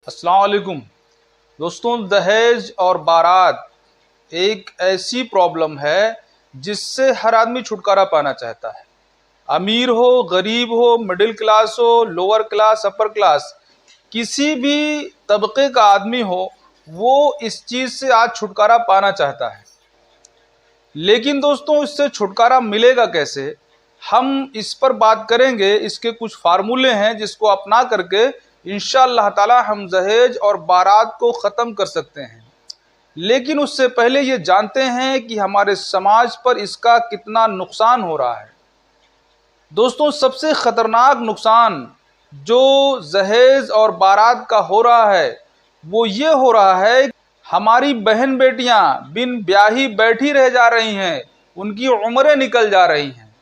अस्सलाम वालेकुम दोस्तों, दहेज और बारात एक ऐसी प्रॉब्लम है जिससे हर आदमी छुटकारा पाना चाहता है। अमीर हो, गरीब हो, मिडिल क्लास हो, लोअर क्लास, अपर क्लास, किसी भी तबके का आदमी हो, वो इस चीज़ से आज छुटकारा पाना चाहता है। लेकिन दोस्तों, इससे छुटकारा मिलेगा कैसे, हम इस पर बात करेंगे। इसके कुछ फार्मूले हैं जिसको अपना करके इंशाअल्लाह ताला हम दहेज और बारात को ख़त्म कर सकते हैं। लेकिन उससे पहले ये जानते हैं कि हमारे समाज पर इसका कितना नुकसान हो रहा है। दोस्तों, सबसे ख़तरनाक नुकसान जो दहेज और बारात का हो रहा है वो ये हो रहा है, हमारी बहन बेटियां बिन ब्याही बैठी रह जा रही हैं, उनकी उम्रें निकल जा रही हैं।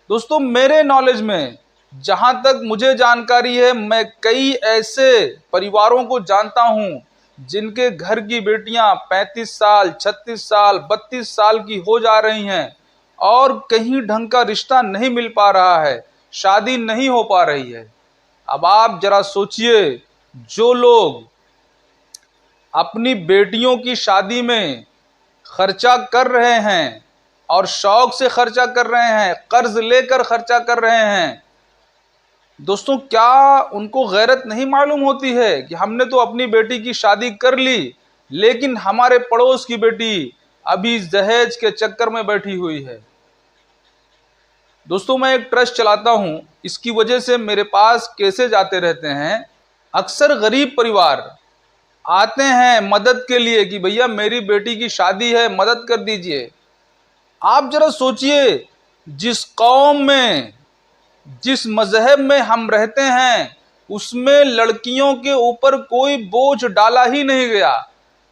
दोस्तों, मेरे नॉलेज में जहाँ तक मुझे जानकारी है, मैं कई ऐसे परिवारों को जानता हूँ जिनके घर की बेटियाँ 35 साल, 36 साल, 32 साल की हो जा रही हैं और कहीं ढंग का रिश्ता नहीं मिल पा रहा है, शादी नहीं हो पा रही है। अब आप जरा सोचिए, जो लोग अपनी बेटियों की शादी में खर्चा कर रहे हैं और शौक से खर्चा कर रहे हैं, कर्ज लेकर खर्चा कर रहे हैं, दोस्तों क्या उनको गैरत नहीं मालूम होती है कि हमने तो अपनी बेटी की शादी कर ली, लेकिन हमारे पड़ोस की बेटी अभी दहेज के चक्कर में बैठी हुई है। दोस्तों, मैं एक ट्रस्ट चलाता हूं, इसकी वजह से मेरे पास केसेज आते रहते हैं। अक्सर गरीब परिवार आते हैं मदद के लिए कि भैया मेरी बेटी की शादी है, मदद कर दीजिए। आप जरा सोचिए, जिस कौम में, जिस मजहब में हम रहते हैं, उसमें लड़कियों के ऊपर कोई बोझ डाला ही नहीं गया,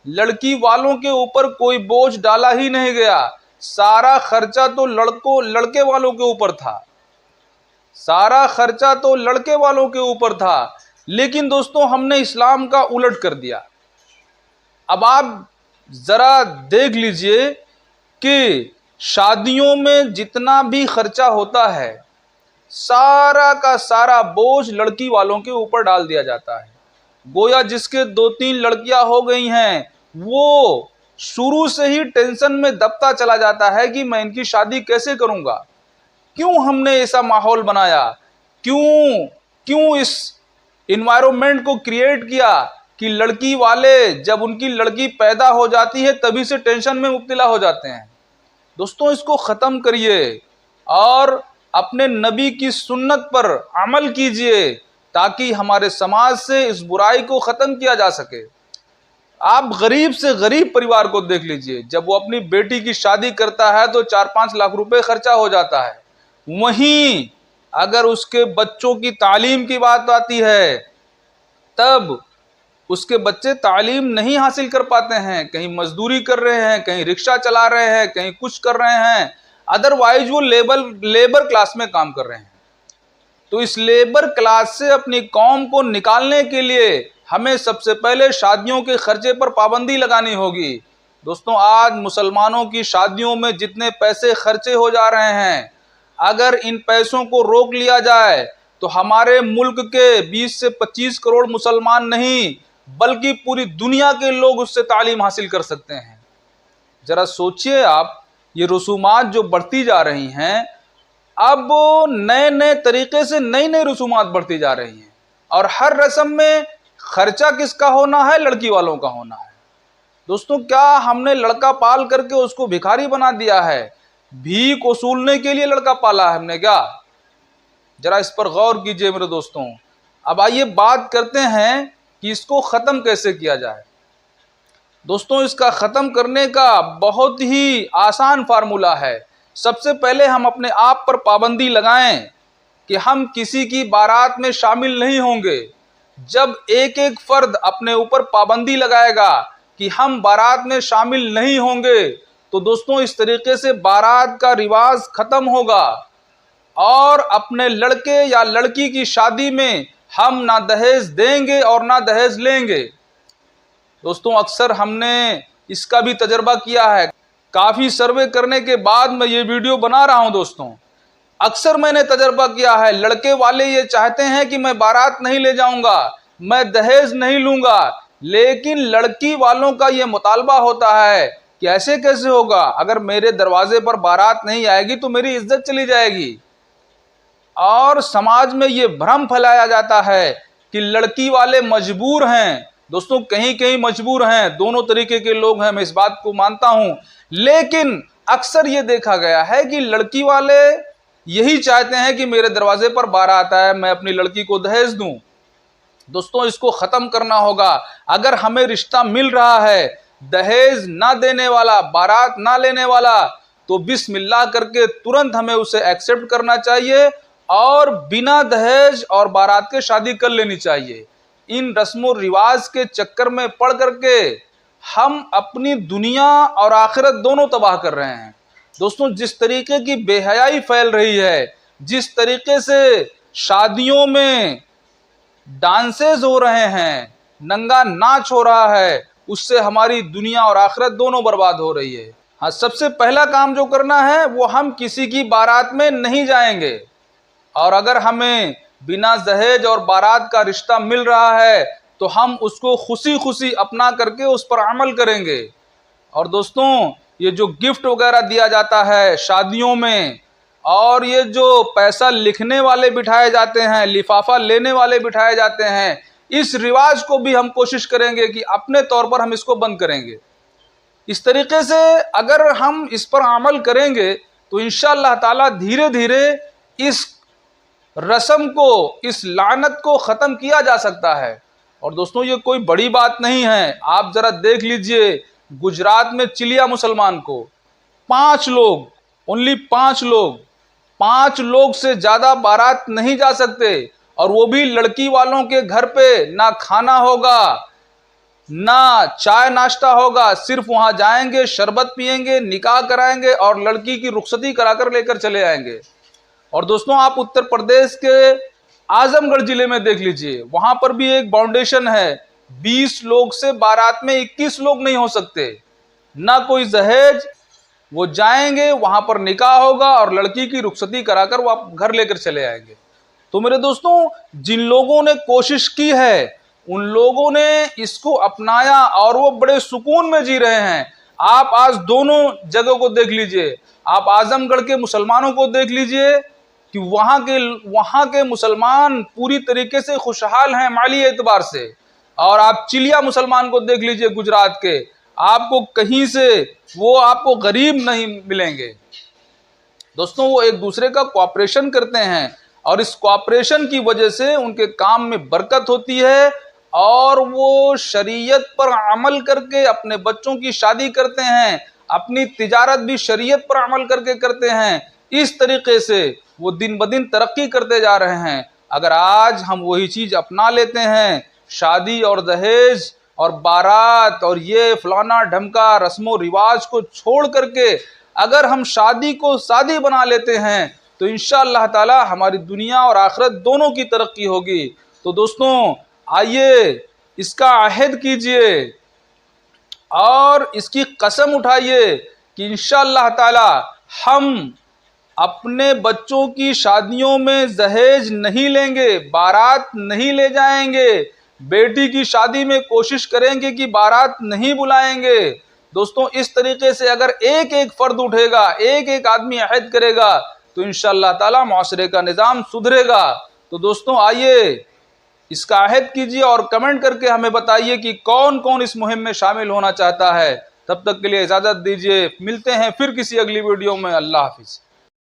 लड़की वालों के ऊपर कोई बोझ डाला ही नहीं गया। सारा खर्चा तो लड़के वालों के ऊपर था, सारा खर्चा तो लड़के वालों के ऊपर था। लेकिन दोस्तों, हमने इस्लाम का उलट कर दिया। अब आप जरा देख लीजिए कि शादियों में जितना भी खर्चा होता है, सारा का सारा बोझ लड़की वालों के ऊपर डाल दिया जाता है। गोया जिसके 2-3 लड़कियां हो गई हैं, वो शुरू से ही टेंशन में दबता चला जाता है कि मैं इनकी शादी कैसे करूंगा। क्यों हमने ऐसा माहौल बनाया, क्यों इस इन्वायरमेंट को क्रिएट किया कि लड़की वाले जब उनकी लड़की पैदा हो जाती है तभी से टेंशन में मुब्तला हो जाते हैं। दोस्तों, इसको ख़त्म करिए और अपने नबी की सुन्नत पर अमल कीजिए ताकि हमारे समाज से इस बुराई को ख़त्म किया जा सके। आप गरीब से गरीब परिवार को देख लीजिए, जब वो अपनी बेटी की शादी करता है तो 4-5 लाख रुपए खर्चा हो जाता है। वहीं अगर उसके बच्चों की तालीम की बात आती है, तब उसके बच्चे तालीम नहीं हासिल कर पाते हैं, कहीं मजदूरी कर रहे हैं, कहीं रिक्शा चला रहे हैं, कहीं कुछ कर रहे हैं, अदरवाइज वो लेबर क्लास में काम कर रहे हैं। तो इस लेबर क्लास से अपनी कौम को निकालने के लिए हमें सबसे पहले शादियों के खर्चे पर पाबंदी लगानी होगी। दोस्तों, आज मुसलमानों की शादियों में जितने पैसे खर्चे हो जा रहे हैं, अगर इन पैसों को रोक लिया जाए तो हमारे मुल्क के 20 से 25 करोड़ मुसलमान नहीं बल्कि पूरी दुनिया के लोग उससे तालीम हासिल कर सकते हैं। जरा सोचिए आप, ये रसूमात जो बढ़ती जा रही हैं, अब नए नए तरीके से नई नई रसूमात बढ़ती जा रही हैं और हर रस्म में खर्चा किसका होना है? लड़की वालों का होना है। दोस्तों, क्या हमने लड़का पाल करके उसको भिखारी बना दिया है? भीख वसूलने के लिए लड़का पाला है हमने क्या? जरा इस पर गौर कीजिए मेरे दोस्तों। अब आइए बात करते हैं कि इसको ख़त्म कैसे किया जाए। दोस्तों, इसका ख़त्म करने का बहुत ही आसान फार्मूला है। सबसे पहले हम अपने आप पर पाबंदी लगाएं कि हम किसी की बारात में शामिल नहीं होंगे। जब एक एक फर्द अपने ऊपर पाबंदी लगाएगा कि हम बारात में शामिल नहीं होंगे, तो दोस्तों इस तरीके से बारात का रिवाज ख़त्म होगा और अपने लड़के या लड़की की शादी में हम ना दहेज देंगे और ना दहेज लेंगे। दोस्तों, अक्सर हमने इसका भी तजर्बा किया है। काफ़ी सर्वे करने के बाद मैं ये वीडियो बना रहा हूँ। दोस्तों, अक्सर मैंने तजर्बा किया है, लड़के वाले ये चाहते हैं कि मैं बारात नहीं ले जाऊंगा, मैं दहेज नहीं लूंगा। लेकिन लड़की वालों का ये मुतालबा होता है कि ऐसे कैसे होगा, अगर मेरे दरवाजे पर बारात नहीं आएगी तो मेरी इज्जत चली जाएगी। और समाज में ये भ्रम फैलाया जाता है कि लड़की वाले मजबूर हैं। दोस्तों, कहीं कहीं मजबूर हैं, दोनों तरीके के लोग हैं, मैं इस बात को मानता हूं। लेकिन अक्सर ये देखा गया है कि लड़की वाले यही चाहते हैं कि मेरे दरवाजे पर बारात आए, मैं अपनी लड़की को दहेज दूं। दोस्तों, इसको खत्म करना होगा। अगर हमें रिश्ता मिल रहा है दहेज ना देने वाला, बारात ना लेने वाला, तो बिस्मिल्लाह करके तुरंत हमें उसे एक्सेप्ट करना चाहिए और बिना दहेज और बारात के शादी कर लेनी चाहिए। इन रस्मों रिवाज के चक्कर में पड़ करके हम अपनी दुनिया और आखिरत दोनों तबाह कर रहे हैं। दोस्तों, जिस तरीके की बेहयाई फैल रही है, जिस तरीके से शादियों में डांसेस हो रहे हैं, नंगा नाच हो रहा है, उससे हमारी दुनिया और आखिरत दोनों बर्बाद हो रही है। हाँ, सबसे पहला काम जो करना है वो हम किसी की बारात में नहीं जाएंगे। और अगर हमें बिना दहेज और बारात का रिश्ता मिल रहा है तो हम उसको खुशी खुशी अपना करके उस पर अमल करेंगे। और दोस्तों, ये जो गिफ्ट वगैरह दिया जाता है शादियों में, और ये जो पैसा लिखने वाले बिठाए जाते हैं, लिफाफा लेने वाले बिठाए जाते हैं, इस रिवाज को भी हम कोशिश करेंगे कि अपने तौर पर हम इसको बंद करेंगे। इस तरीके से अगर हम इस पर अमल करेंगे तो इंशाअल्लाह ताला धीरे धीरे इस रस्म को, इस लानत को ख़त्म किया जा सकता है। और दोस्तों, ये कोई बड़ी बात नहीं है। आप ज़रा देख लीजिए, गुजरात में चिलिया मुसलमान को 5 लोग, ओनली 5 लोग, 5 लोग से ज़्यादा बारात नहीं जा सकते। और वो भी लड़की वालों के घर पे ना खाना होगा, ना चाय नाश्ता होगा, सिर्फ वहाँ जाएंगे, शरबत पिएंगे, निकाह कराएंगे और लड़की की रुखसती कराकर लेकर चले आएंगे। और दोस्तों, आप उत्तर प्रदेश के आजमगढ़ जिले में देख लीजिए, वहां पर भी एक फाउंडेशन है। 20 लोग से बारात में 21 लोग नहीं हो सकते, ना कोई दहेज। वो जाएंगे, वहां पर निकाह होगा और लड़की की रुखसती कराकर वो आप घर लेकर चले आएंगे। तो मेरे दोस्तों, जिन लोगों ने कोशिश की है उन लोगों ने इसको अपनाया और वो बड़े सुकून में जी रहे हैं। आप आज दोनों जगह को देख लीजिए, आप आजमगढ़ के मुसलमानों को देख लीजिए कि वहां के मुसलमान पूरी तरीके से खुशहाल हैं माली एतबार से। और आप चिलिया मुसलमान को देख लीजिए गुजरात के, आपको कहीं से वो आपको गरीब नहीं मिलेंगे। दोस्तों, वो एक दूसरे का कोऑपरेशन करते हैं और इस कोऑपरेशन की वजह से उनके काम में बरकत होती है और वो शरीयत पर अमल करके अपने बच्चों की शादी करते हैं, अपनी तिजारत भी शरीयत पर अमल करके करते हैं। इस तरीके से वो दिन ब दिन तरक्की करते जा रहे हैं। अगर आज हम वही चीज़ अपना लेते हैं, शादी और दहेज और बारात और ये फलाना ढमका रस्मों रिवाज को छोड़ करके अगर हम शादी को शादी बना लेते हैं तो इंशाअल्लाह ताला हमारी दुनिया और आखिरत दोनों की तरक्की होगी। तो दोस्तों, आइए इसका अहद कीजिए और इसकी कसम उठाइए कि इंशाअल्लाह ताला हम अपने बच्चों की शादियों में दहेज नहीं लेंगे, बारात नहीं ले जाएंगे, बेटी की शादी में कोशिश करेंगे कि बारात नहीं बुलाएंगे। दोस्तों, इस तरीके से अगर एक एक फर्द उठेगा, एक एक आदमी अहद करेगा तो इंशाअल्लाह ताला मुआशरे का निज़ाम सुधरेगा। तो दोस्तों, आइए इसका अहद कीजिए और कमेंट करके हमें बताइए कि कौन कौन इस मुहिम में शामिल होना चाहता है। तब तक के लिए इजाज़त दीजिए, मिलते हैं फिर किसी अगली वीडियो में। अल्लाह हाफिज़।